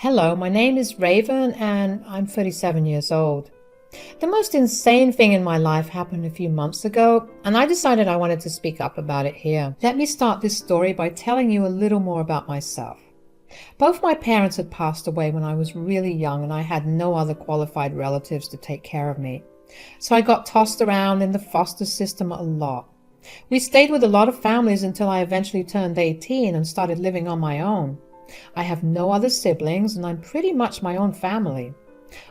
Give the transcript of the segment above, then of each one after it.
Hello, my name is Raven and I'm 37 years old. The most insane thing in my life happened a few months ago, and I decided I wanted to speak up about it here. Let me start this story by telling you a little more about myself. Both my parents had passed away when I was really young, and I had no other qualified relatives to take care of me. So I got tossed around in the foster system a lot. We stayed with a lot of families until I eventually turned 18 and started living on my own. I have no other siblings, and I'm pretty much my own family.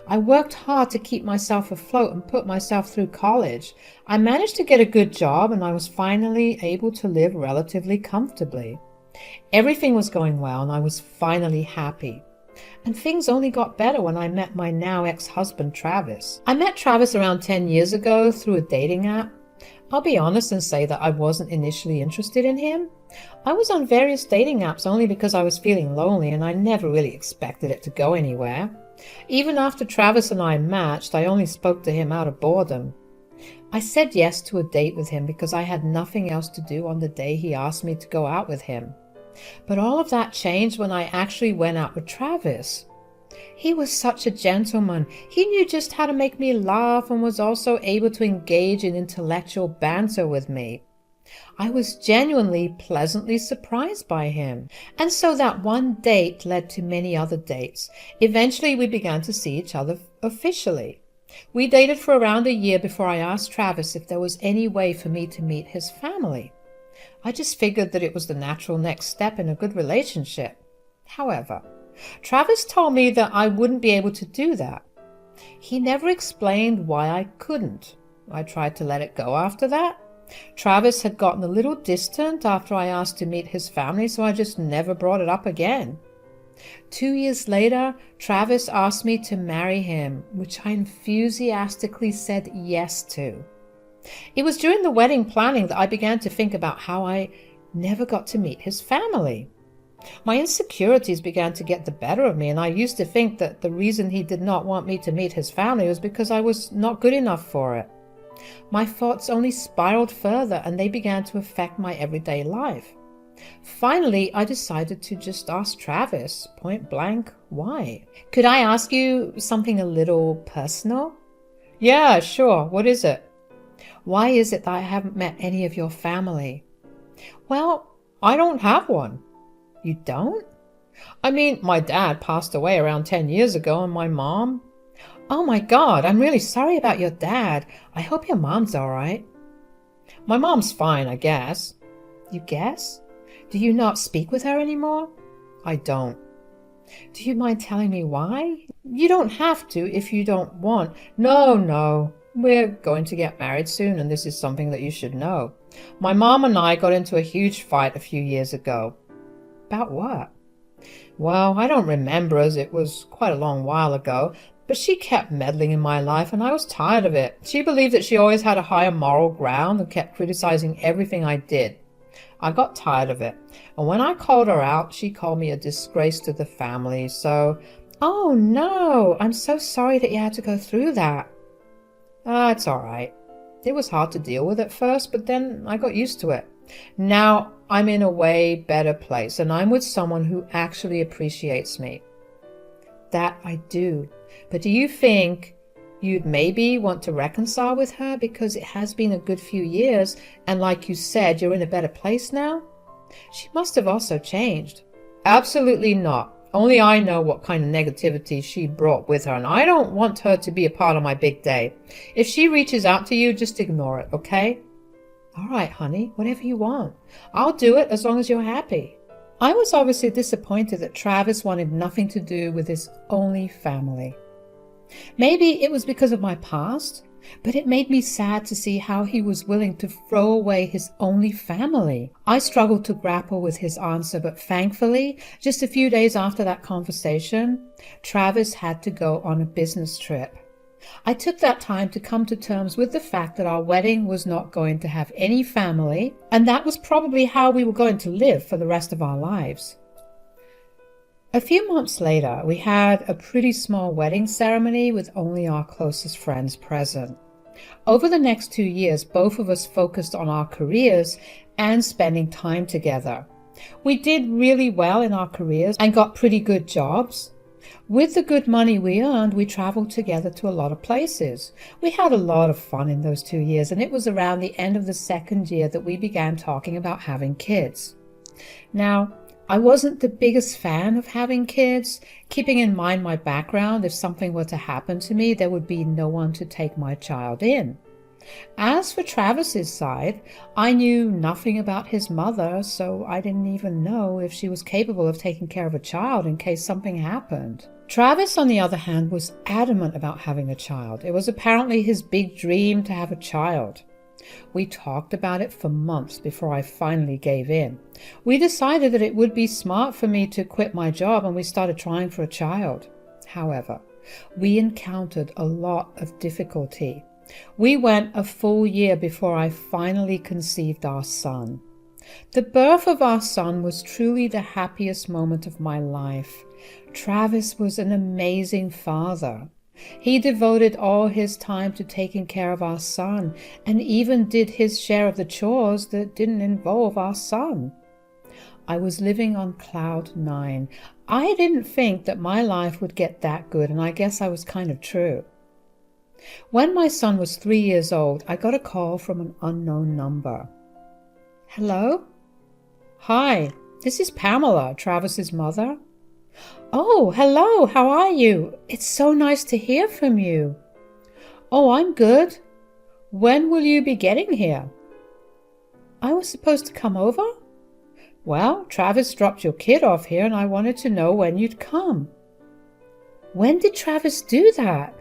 I worked hard to keep myself afloat and put myself through college. I managed to get a good job, and I was finally able to live relatively comfortably. Everything was going well, and I was finally happy. And things only got better when I met my now ex-husband, Travis. I met Travis around 10 years ago through a dating app. I'll be honest and say that I wasn't initially interested in him. I was on various dating apps only because I was feeling lonely, and I never really expected it to go anywhere. Even after Travis and I matched, I only spoke to him out of boredom. I said yes to a date with him because I had nothing else to do on the day he asked me to go out with him. But all of that changed when I actually went out with Travis. He was such a gentleman. He knew just how to make me laugh and was also able to engage in intellectual banter with me. I was genuinely pleasantly surprised by him. And so that one date led to many other dates. Eventually we began to see each other officially. We dated for around a year before I asked Travis if there was any way for me to meet his family. I just figured that it was the natural next step in a good relationship. However, Travis told me that I wouldn't be able to do that. He never explained why I couldn't. I tried to let it go after that. Travis had gotten a little distant after I asked to meet his family, so I just never brought it up again. 2 years later, Travis asked me to marry him, which I enthusiastically said yes to. It was during the wedding planning that I began to think about how I never got to meet his family. My insecurities began to get the better of me, and I used to think that the reason he did not want me to meet his family was because I was not good enough for it. My thoughts only spiraled further, and they began to affect my everyday life. Finally, I decided to just ask Travis, point blank, why? Could I ask you something a little personal? Yeah, sure. What is it? Why is it that I haven't met any of your family? Well, I don't have one. You don't? I mean, my dad passed away around 10 years ago, and my mom. Oh my God, I'm really sorry about your dad. I hope your mom's all right. My mom's fine, I guess. You guess? Do you not speak with her anymore? I don't. Do you mind telling me why? You don't have to if you don't want. No. We're going to get married soon, and this is something that you should know. My mom and I got into a huge fight a few years ago. About what? Well, I don't remember, as it was quite a long while ago, but she kept meddling in my life, and I was tired of it. She believed that she always had a higher moral ground and kept criticizing everything I did. I got tired of it, and when I called her out, she called me a disgrace to the family, so... Oh no, I'm so sorry that you had to go through that. It's all right. It was hard to deal with at first, but then I got used to it. Now I'm in a way better place, and I'm with someone who actually appreciates me. That I do. But do you think you'd maybe want to reconcile with her because it has been a good few years, and like you said, you're in a better place now? She must have also changed. Absolutely not. Only I know what kind of negativity she brought with her, and I don't want her to be a part of my big day. If she reaches out to you, just ignore it, okay? All right, honey, whatever you want. I'll do it as long as you're happy. I was obviously disappointed that Travis wanted nothing to do with his only family. Maybe it was because of my past, but it made me sad to see how he was willing to throw away his only family. I struggled to grapple with his answer, but thankfully, just a few days after that conversation, Travis had to go on a business trip. I took that time to come to terms with the fact that our wedding was not going to have any family, and that was probably how we were going to live for the rest of our lives. A few months later, we had a pretty small wedding ceremony with only our closest friends present. Over the next 2 years, both of us focused on our careers and spending time together. We did really well in our careers and got pretty good jobs. With the good money we earned, we traveled together to a lot of places. We had a lot of fun in those 2 years, and it was around the end of the second year that we began talking about having kids. Now, I wasn't the biggest fan of having kids, keeping in mind my background. If something were to happen to me, there would be no one to take my child in. As for Travis's side, I knew nothing about his mother, so I didn't even know if she was capable of taking care of a child in case something happened. Travis, on the other hand, was adamant about having a child. It was apparently his big dream to have a child. We talked about it for months before I finally gave in. We decided that it would be smart for me to quit my job, and we started trying for a child. However, we encountered a lot of difficulty. We went a full year before I finally conceived our son. The birth of our son was truly the happiest moment of my life. Travis was an amazing father. He devoted all his time to taking care of our son, and even did his share of the chores that didn't involve our son. I was living on cloud 9. I didn't think that my life would get that good, and I guess I was kind of true. When my son was 3 years old, I got a call from an unknown number. Hello? Hi, this is Pamela, Travis's mother. Oh, hello, how are you? It's so nice to hear from you. Oh, I'm good. When will you be getting here? I was supposed to come over? Well, Travis dropped your kid off here and I wanted to know when you'd come. When did Travis do that?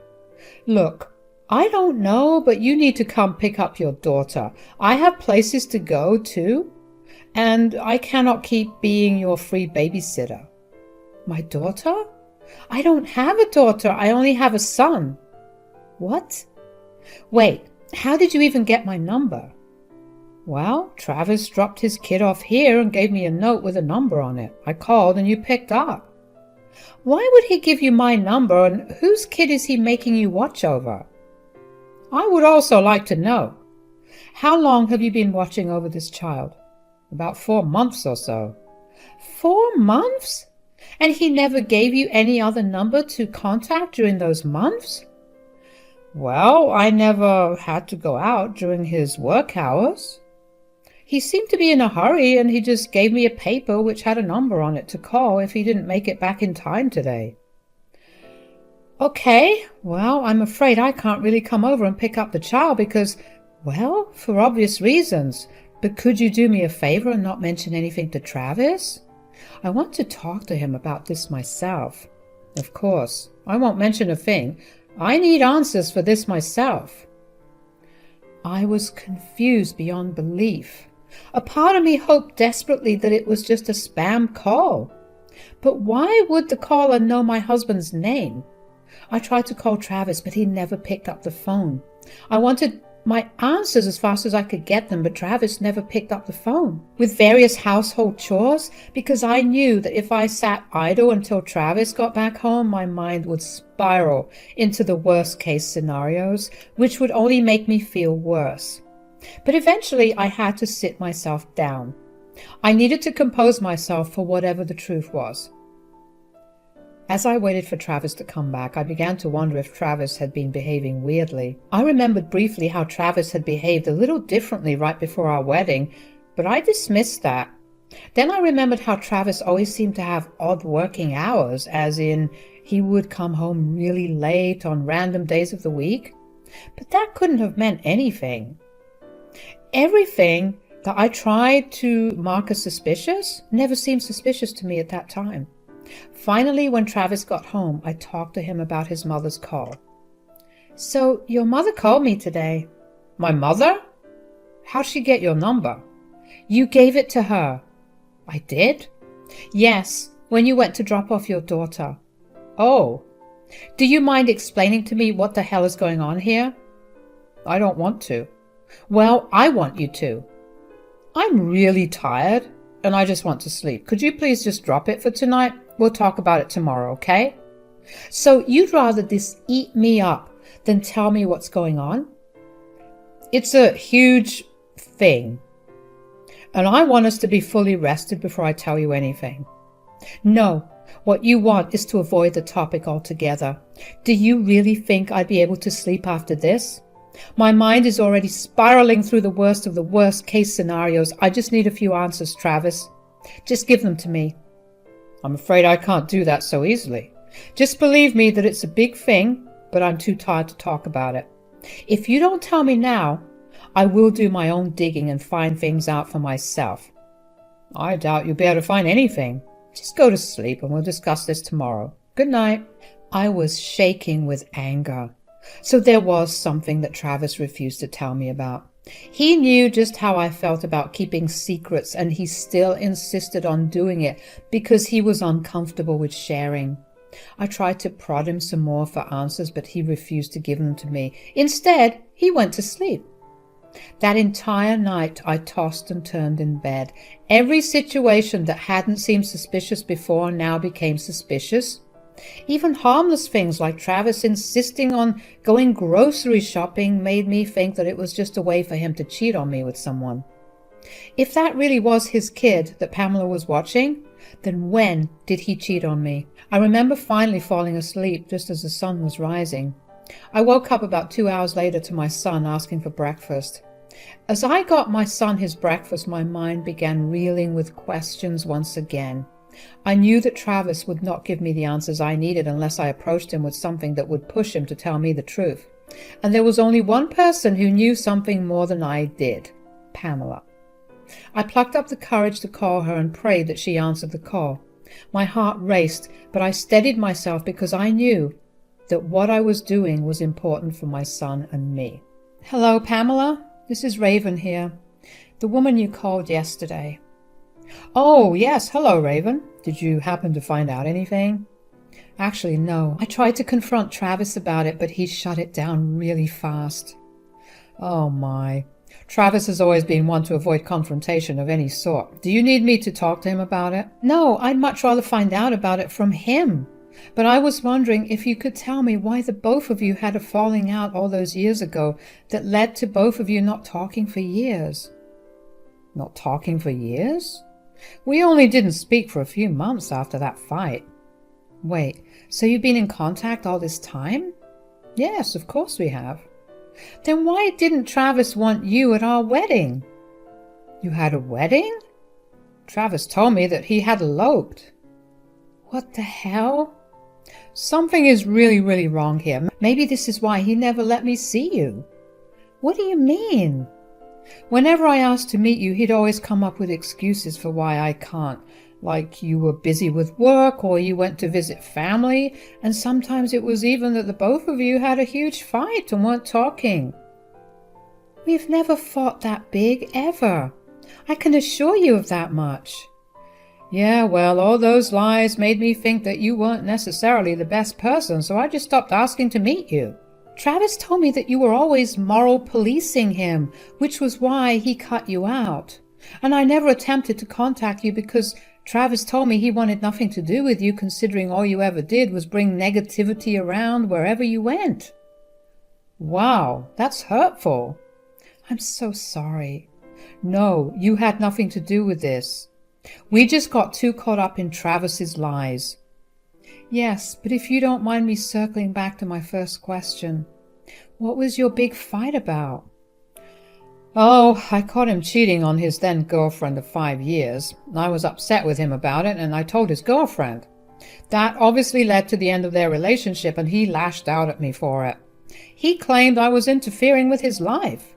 Look, I don't know, but you need to come pick up your daughter. I have places to go to, and I cannot keep being your free babysitter. My daughter? I don't have a daughter. I only have a son. What? Wait, how did you even get my number? Well, Travis dropped his kid off here and gave me a note with a number on it. I called and you picked up. Why would he give you my number, and whose kid is he making you watch over? I would also like to know. How long have you been watching over this child? About 4 months or so. 4 months? And he never gave you any other number to contact during those months? Well, I never had to go out during his work hours. He seemed to be in a hurry, and he just gave me a paper which had a number on it to call if he didn't make it back in time today. Okay, well, I'm afraid I can't really come over and pick up the child because, well, for obvious reasons. But could you do me a favor and not mention anything to Travis? I want to talk to him about this myself. Of course, I won't mention a thing. I need answers for this myself. I was confused beyond belief. A part of me hoped desperately that it was just a spam call. But why would the caller know my husband's name? I tried to call Travis, but he never picked up the phone. I wanted my answers as fast as I could get them, but Travis never picked up the phone. With various household chores, because I knew that if I sat idle until Travis got back home, my mind would spiral into the worst case scenarios, which would only make me feel worse. But eventually I had to sit myself down. I needed to compose myself for whatever the truth was. As I waited for Travis to come back, I began to wonder if Travis had been behaving weirdly. I remembered briefly how Travis had behaved a little differently right before our wedding, but I dismissed that. Then I remembered how Travis always seemed to have odd working hours, as in he would come home really late on random days of the week. But that couldn't have meant anything. Everything that I tried to mark as suspicious never seemed suspicious to me at that time. Finally, when Travis got home, I talked to him about his mother's call. So, your mother called me today. My mother? How'd she get your number? You gave it to her. I did? Yes, when you went to drop off your daughter. Oh. Do you mind explaining to me what the hell is going on here? I don't want to. Well, I want you to. I'm really tired, and I just want to sleep. Could you please just drop it for tonight? We'll talk about it tomorrow, okay? So you'd rather this eat me up than tell me what's going on? It's a huge thing, and I want us to be fully rested before I tell you anything. No, What you want is to avoid the topic altogether. Do you really think I'd be able to sleep after this? My mind is already spiraling through the worst of the worst case scenarios. I just need a few answers, Travis. Just give them to me. I'm afraid I can't do that so easily. Just believe me that it's a big thing, but I'm too tired to talk about it. If you don't tell me now, I will do my own digging and find things out for myself. I doubt you'll be able to find anything. Just go to sleep and we'll discuss this tomorrow. Good night. I was shaking with anger. So there was something that Travis refused to tell me about. He knew just how I felt about keeping secrets, and he still insisted on doing it because he was uncomfortable with sharing. I tried to prod him some more for answers, but he refused to give them to me. Instead, he went to sleep. That entire night, I tossed and turned in bed. Every situation that hadn't seemed suspicious before now became suspicious. Even harmless things like Travis insisting on going grocery shopping made me think that it was just a way for him to cheat on me with someone. If that really was his kid that Pamela was watching, then when did he cheat on me? I remember finally falling asleep just as the sun was rising. I woke up about 2 hours later to my son asking for breakfast. As I got my son his breakfast, my mind began reeling with questions once again. I knew that Travis would not give me the answers I needed unless I approached him with something that would push him to tell me the truth. And there was only one person who knew something more than I did: Pamela. I plucked up the courage to call her and prayed that she answered the call. My heart raced, but I steadied myself because I knew that what I was doing was important for my son and me. Hello, Pamela. This is Raven here, the woman you called yesterday. Oh, yes. Hello, Raven. Did you happen to find out anything? Actually, no. I tried to confront Travis about it, but he shut it down really fast. Oh, my. Travis has always been one to avoid confrontation of any sort. Do you need me to talk to him about it? No, I'd much rather find out about it from him. But I was wondering if you could tell me why the both of you had a falling out all those years ago that led to both of you not talking for years. Not talking for years? We only didn't speak for a few months after that fight. Wait, so you've been in contact all this time? Yes, of course we have. Then why didn't Travis want you at our wedding? You had a wedding? Travis told me that he had eloped. What the hell? Something is really, really wrong here. Maybe this is why he never let me see you. What do you mean? Whenever I asked to meet you, he'd always come up with excuses for why I can't. Like you were busy with work or you went to visit family, and sometimes it was even that the both of you had a huge fight and weren't talking. We've never fought that big, ever. I can assure you of that much. Yeah, well, all those lies made me think that you weren't necessarily the best person, so I just stopped asking to meet you. Travis told me that you were always moral policing him, which was why he cut you out. And I never attempted to contact you because Travis told me he wanted nothing to do with you, considering all you ever did was bring negativity around wherever you went. Wow, that's hurtful. I'm so sorry. No, you had nothing to do with this. We just got too caught up in Travis's lies. Yes, but if you don't mind me circling back to my first question, what was your big fight about? Oh, I caught him cheating on his then-girlfriend of 5 years. I was upset with him about it, and I told his girlfriend. That obviously led to the end of their relationship, and he lashed out at me for it. He claimed I was interfering with his life.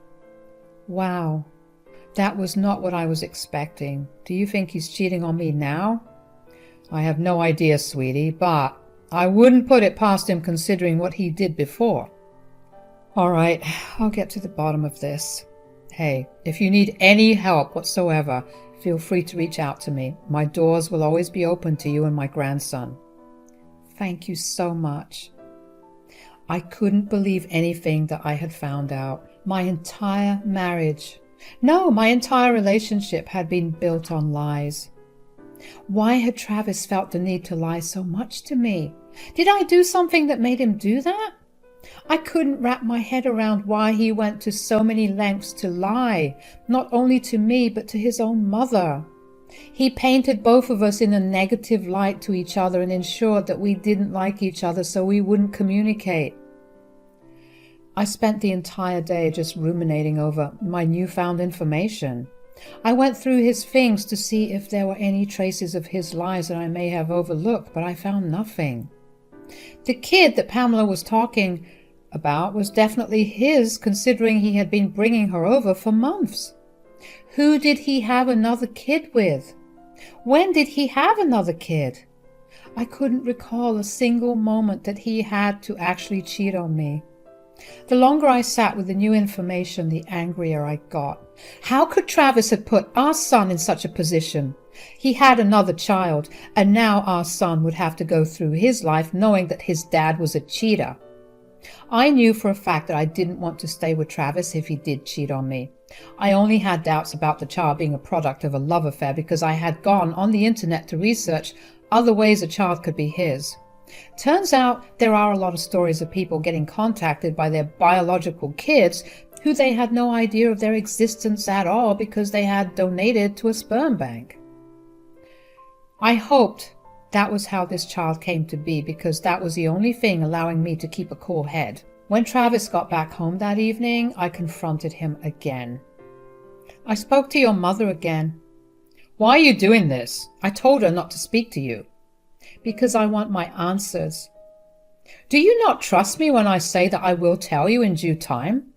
Wow, that was not what I was expecting. Do you think he's cheating on me now? I have no idea, sweetie, but I wouldn't put it past him considering what he did before. All right, I'll get to the bottom of this. Hey, if you need any help whatsoever, feel free to reach out to me. My doors will always be open to you and my grandson. Thank you so much. I couldn't believe anything that I had found out. My entire marriage, my entire relationship had been built on lies. Why had Travis felt the need to lie so much to me? Did I do something that made him do that? I couldn't wrap my head around why he went to so many lengths to lie, not only to me, but to his own mother. He painted both of us in a negative light to each other and ensured that we didn't like each other so we wouldn't communicate. I spent the entire day just ruminating over my newfound information. I went through his things to see if there were any traces of his lies that I may have overlooked, but I found nothing. The kid that Pamela was talking about was definitely his, considering he had been bringing her over for months. Who did he have another kid with? When did he have another kid? I couldn't recall a single moment that he had to actually cheat on me. The longer I sat with the new information, the angrier I got. How could Travis have put our son in such a position? He had another child, and now our son would have to go through his life knowing that his dad was a cheater. I knew for a fact that I didn't want to stay with Travis if he did cheat on me. I only had doubts about the child being a product of a love affair because I had gone on the internet to research other ways a child could be his. Turns out there are a lot of stories of people getting contacted by their biological kids who they had no idea of their existence at all because they had donated to a sperm bank. I hoped that was how this child came to be because that was the only thing allowing me to keep a cool head. When Travis got back home that evening, I confronted him again. I spoke to your mother again. Why are you doing this? I told her not to speak to you. Because I want my answers. Do you not trust me when I say that I will tell you in due time?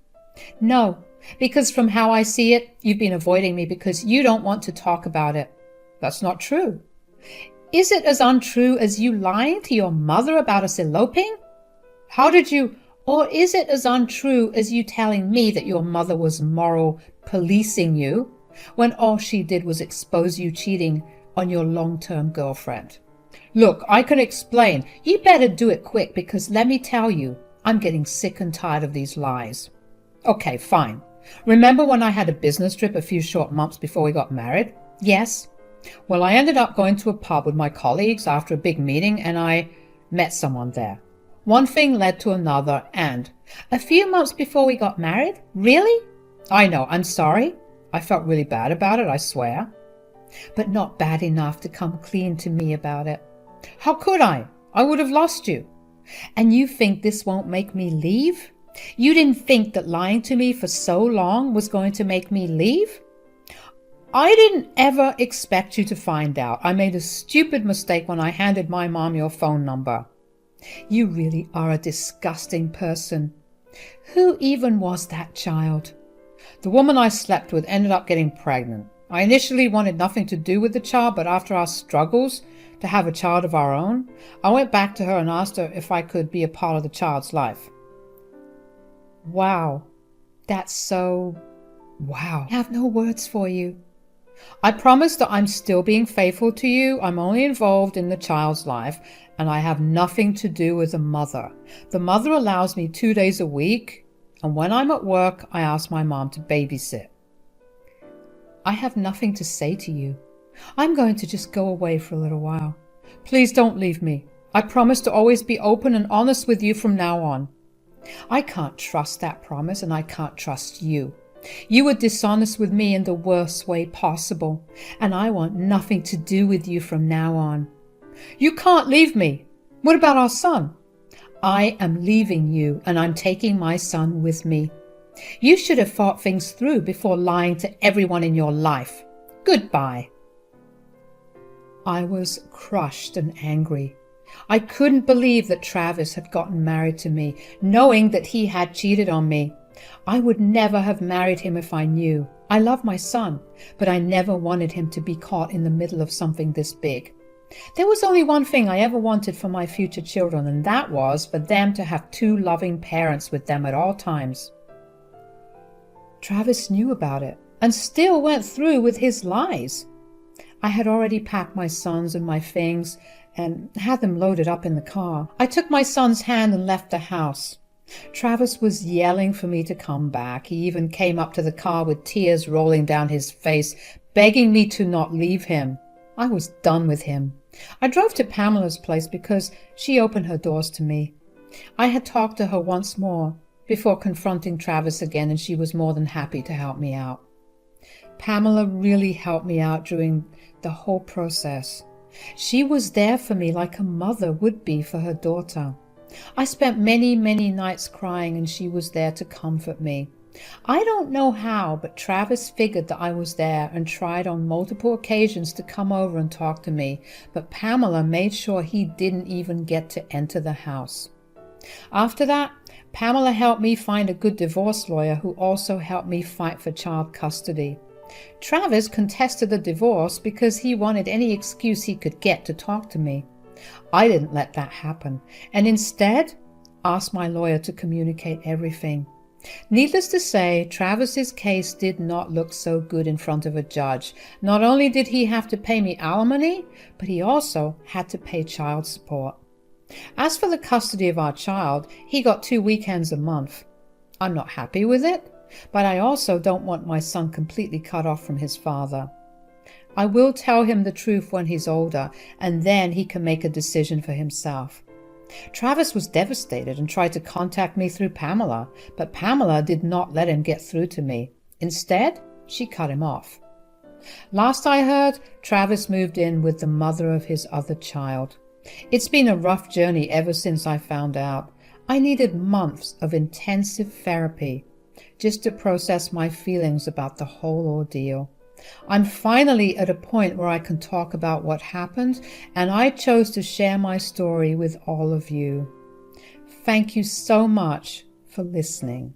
No, because from how I see it, you've been avoiding me because you don't want to talk about it. That's not true. Is it as untrue as you lying to your mother about us eloping? How did you... Or is it as untrue as you telling me that your mother was moral policing you when all she did was expose you cheating on your long-term girlfriend? Look, I can explain. You better do it quick because let me tell you, I'm getting sick and tired of these lies. Okay, fine. Remember when I had a business trip a few short months before we got married? Yes. Well, I ended up going to a pub with my colleagues after a big meeting and I met someone there. One thing led to another and a few months before we got married? Really? I know, I'm sorry. I felt really bad about it, I swear. But not bad enough to come clean to me about it. How could I? I would have lost you. And you think this won't make me leave? You didn't think that lying to me for so long was going to make me leave? I didn't ever expect you to find out. I made a stupid mistake when I handed my mom your phone number. You really are a disgusting person. Who even was that child? The woman I slept with ended up getting pregnant. I initially wanted nothing to do with the child, but after our struggles to have a child of our own, I went back to her and asked her if I could be a part of the child's life. Wow. That's so... Wow. I have no words for you. I promise that I'm still being faithful to you. I'm only involved in the child's life, and I have nothing to do with the mother. The mother allows me 2 days a week, and when I'm at work, I ask my mom to babysit. I have nothing to say to you. I'm going to just go away for a little while. Please don't leave me. I promise to always be open and honest with you from now on. I can't trust that promise, and I can't trust you. You were dishonest with me in the worst way possible, and I want nothing to do with you from now on. You can't leave me. What about our son? I am leaving you, and I'm taking my son with me. You should have thought things through before lying to everyone in your life. Goodbye. I was crushed and angry. I couldn't believe that Travis had gotten married to me, knowing that he had cheated on me. I would never have married him if I knew. I love my son, but I never wanted him to be caught in the middle of something this big. There was only one thing I ever wanted for my future children, and that was for them to have 2 loving parents with them at all times. Travis knew about it and still went through with his lies. I had already packed my sons and my things and had them loaded up in the car. I took my son's hand and left the house. Travis was yelling for me to come back. He even came up to the car with tears rolling down his face, begging me to not leave him. I was done with him. I drove to Pamela's place because she opened her doors to me. I had talked to her once more before confronting Travis again, and she was more than happy to help me out. Pamela really helped me out during the whole process. She was there for me like a mother would be for her daughter. I spent many, many nights crying, and she was there to comfort me. I don't know how, but Travis figured that I was there and tried on multiple occasions to come over and talk to me, but Pamela made sure he didn't even get to enter the house. After that, Pamela helped me find a good divorce lawyer who also helped me fight for child custody. Travis contested the divorce because he wanted any excuse he could get to talk to me. I didn't let that happen, and instead asked my lawyer to communicate everything. Needless to say, Travis's case did not look so good in front of a judge. Not only did he have to pay me alimony, but he also had to pay child support. As for the custody of our child, he got 2 weekends a month. I'm not happy with it, but I also don't want my son completely cut off from his father. I will tell him the truth when he's older, and then he can make a decision for himself. Travis was devastated and tried to contact me through Pamela, but Pamela did not let him get through to me. Instead, she cut him off. Last I heard, Travis moved in with the mother of his other child. It's been a rough journey ever since I found out. I needed months of intensive therapy just to process my feelings about the whole ordeal. I'm finally at a point where I can talk about what happened, and I chose to share my story with all of you. Thank you so much for listening.